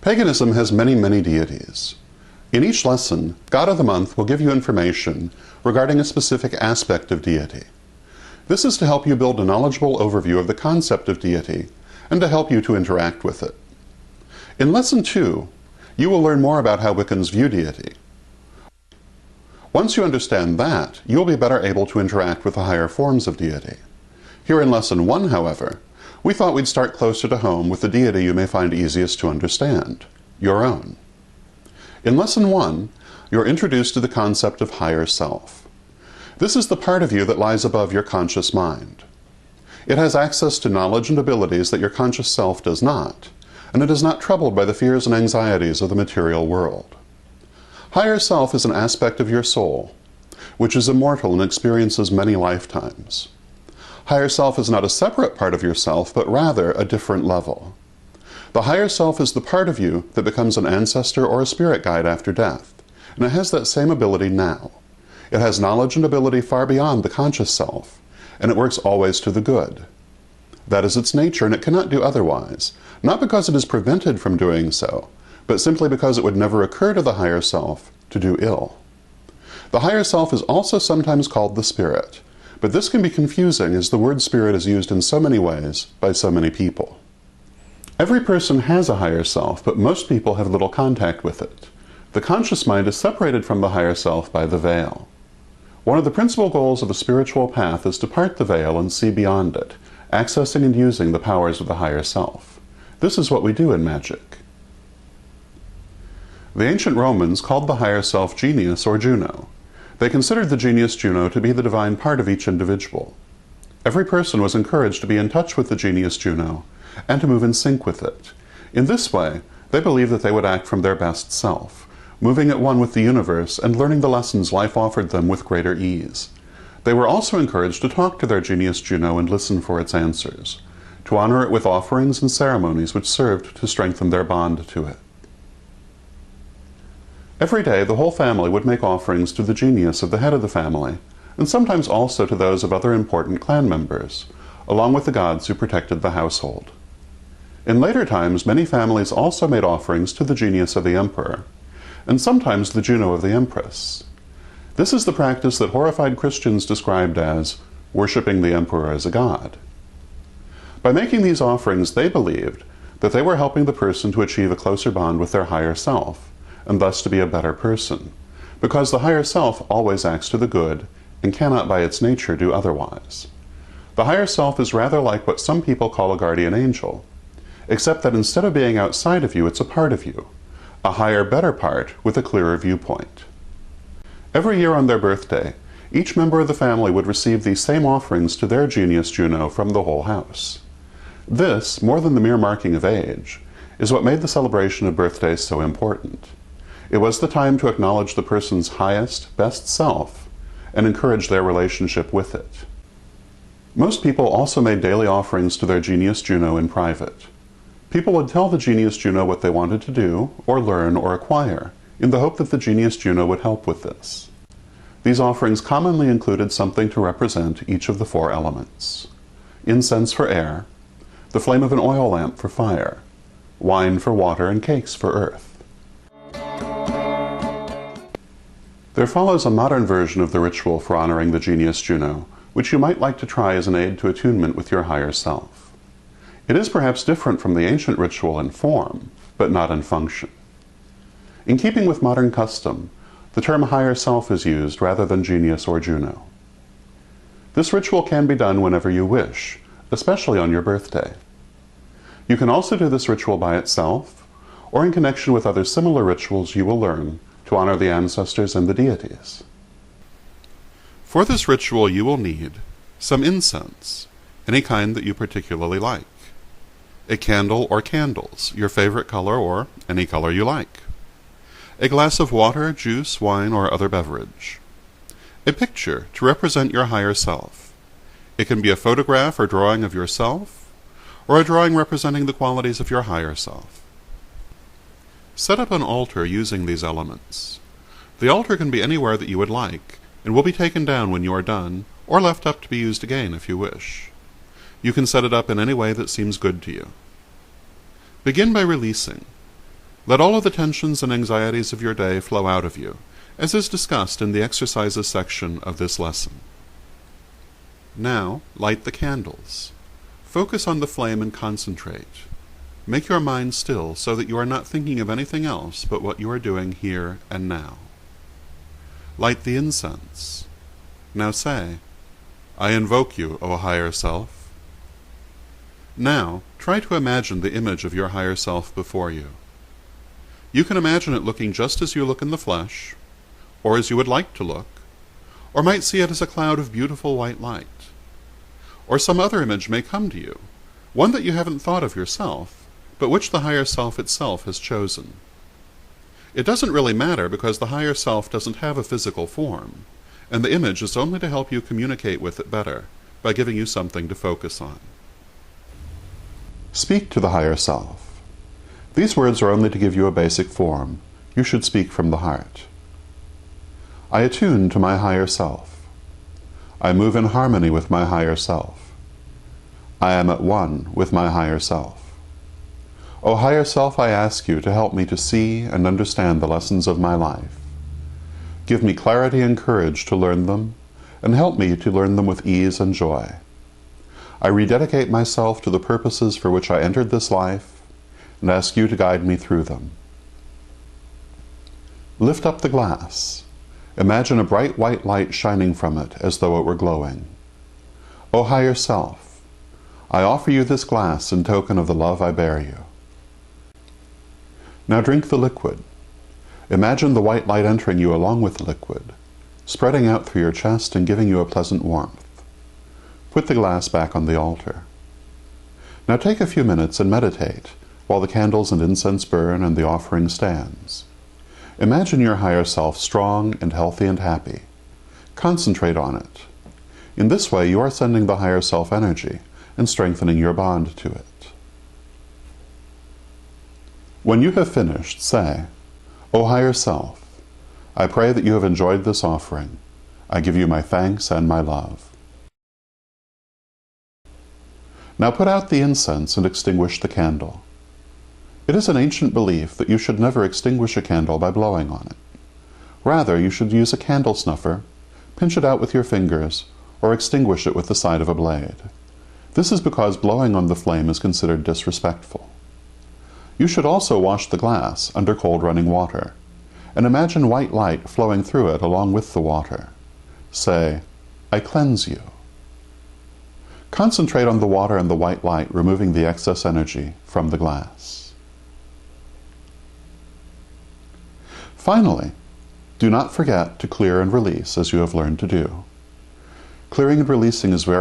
Paganism has many, many deities. In each lesson, God of the Month will give you information regarding a specific aspect of deity. This is to help you build a knowledgeable overview of the concept of deity and to help you to interact with it. In Lesson 2, you will learn more about how Wiccans view deity. Once you understand that, you will be better able to interact with the higher forms of deity. Here in Lesson 1, however, we thought we'd start closer to home with the deity you may find easiest to understand, your own. In Lesson 1, you're introduced to the concept of higher self. This is the part of you that lies above your conscious mind. It has access to knowledge and abilities that your conscious self does not, and it is not troubled by the fears and anxieties of the material world. Higher self is an aspect of your soul, which is immortal and experiences many lifetimes. Higher self is not a separate part of yourself, but rather a different level. The higher self is the part of you that becomes an ancestor or a spirit guide after death, and it has that same ability now. It has knowledge and ability far beyond the conscious self, and it works always to the good. That is its nature, and it cannot do otherwise, not because it is prevented from doing so, but simply because it would never occur to the higher self to do ill. The higher self is also sometimes called the spirit, but this can be confusing as the word spirit is used in so many ways by so many people. Every person has a higher self, but most people have little contact with it. The conscious mind is separated from the higher self by the veil. One of the principal goals of a spiritual path is to part the veil and see beyond it, accessing and using the powers of the higher self. This is what we do in magic. The ancient Romans called the higher self genius or Juno. They considered the genius Juno to be the divine part of each individual. Every person was encouraged to be in touch with the genius Juno and to move in sync with it. In this way, they believed that they would act from their best self, moving at one with the universe and learning the lessons life offered them with greater ease. They were also encouraged to talk to their genius Juno and listen for its answers, to honor it with offerings and ceremonies which served to strengthen their bond to it. Every day, the whole family would make offerings to the genius of the head of the family, and sometimes also to those of other important clan members, along with the gods who protected the household. In later times, many families also made offerings to the genius of the emperor, and sometimes the Juno of the empress. This is the practice that horrified Christians described as worshipping the emperor as a god. By making these offerings, they believed that they were helping the person to achieve a closer bond with their higher self, and thus to be a better person, because the higher self always acts to the good and cannot by its nature do otherwise. The higher self is rather like what some people call a guardian angel, except that instead of being outside of you, it's a part of you, a higher, better part with a clearer viewpoint. Every year on their birthday, each member of the family would receive these same offerings to their genius Juno from the whole house. This, more than the mere marking of age, is what made the celebration of birthdays so important. It was the time to acknowledge the person's highest, best self and encourage their relationship with it. Most people also made daily offerings to their genius Juno in private. People would tell the genius Juno what they wanted to do, or learn, or acquire, in the hope that the genius Juno would help with this. These offerings commonly included something to represent each of the four elements: incense for air, the flame of an oil lamp for fire, wine for water, and cakes for earth. There follows a modern version of the ritual for honoring the genius Juno, which you might like to try as an aid to attunement with your higher self. It is perhaps different from the ancient ritual in form, but not in function. In keeping with modern custom, the term higher self is used rather than genius or Juno. This ritual can be done whenever you wish, especially on your birthday. You can also do this ritual by itself, or in connection with other similar rituals you will learn to honor the ancestors and the deities. For this ritual you will need some incense, any kind that you particularly like, a candle or candles, your favorite color or any color you like, a glass of water, juice, wine, or other beverage, a picture to represent your higher self. It can be a photograph or drawing of yourself, or a drawing representing the qualities of your higher self. Set up an altar using these elements. The altar can be anywhere that you would like, and will be taken down when you are done, or left up to be used again if you wish. You can set it up in any way that seems good to you. Begin by releasing. Let all of the tensions and anxieties of your day flow out of you, as is discussed in the exercises section of this lesson. Now, light the candles. Focus on the flame and concentrate. Make your mind still so that you are not thinking of anything else but what you are doing here and now. Light the incense. Now say, I invoke you, O higher self. Now, try to imagine the image of your higher self before you. You can imagine it looking just as you look in the flesh, or as you would like to look, or might see it as a cloud of beautiful white light. Or some other image may come to you, one that you haven't thought of yourself, but which the higher self itself has chosen. It doesn't really matter because the higher self doesn't have a physical form, and the image is only to help you communicate with it better by giving you something to focus on. Speak to the higher self. These words are only to give you a basic form. You should speak from the heart. I attune to my higher self. I move in harmony with my higher self. I am at one with my higher self. O higher self, I ask you to help me to see and understand the lessons of my life. Give me clarity and courage to learn them, and help me to learn them with ease and joy. I rededicate myself to the purposes for which I entered this life, and ask you to guide me through them. Lift up the glass. Imagine a bright white light shining from it as though it were glowing. O higher self, I offer you this glass in token of the love I bear you. Now drink the liquid. Imagine the white light entering you along with the liquid, spreading out through your chest and giving you a pleasant warmth. Put the glass back on the altar. Now take a few minutes and meditate while the candles and incense burn and the offering stands. Imagine your higher self strong and healthy and happy. Concentrate on it. In this way, you are sending the higher self energy and strengthening your bond to it. When you have finished, say, O higher self, I pray that you have enjoyed this offering. I give you my thanks and my love. Now put out the incense and extinguish the candle. It is an ancient belief that you should never extinguish a candle by blowing on it. Rather, you should use a candle snuffer, pinch it out with your fingers, or extinguish it with the side of a blade. This is because blowing on the flame is considered disrespectful. You should also wash the glass under cold running water, and imagine white light flowing through it along with the water. Say, I cleanse you. Concentrate on the water and the white light, removing the excess energy from the glass. Finally, do not forget to clear and release as you have learned to do. Clearing and releasing is very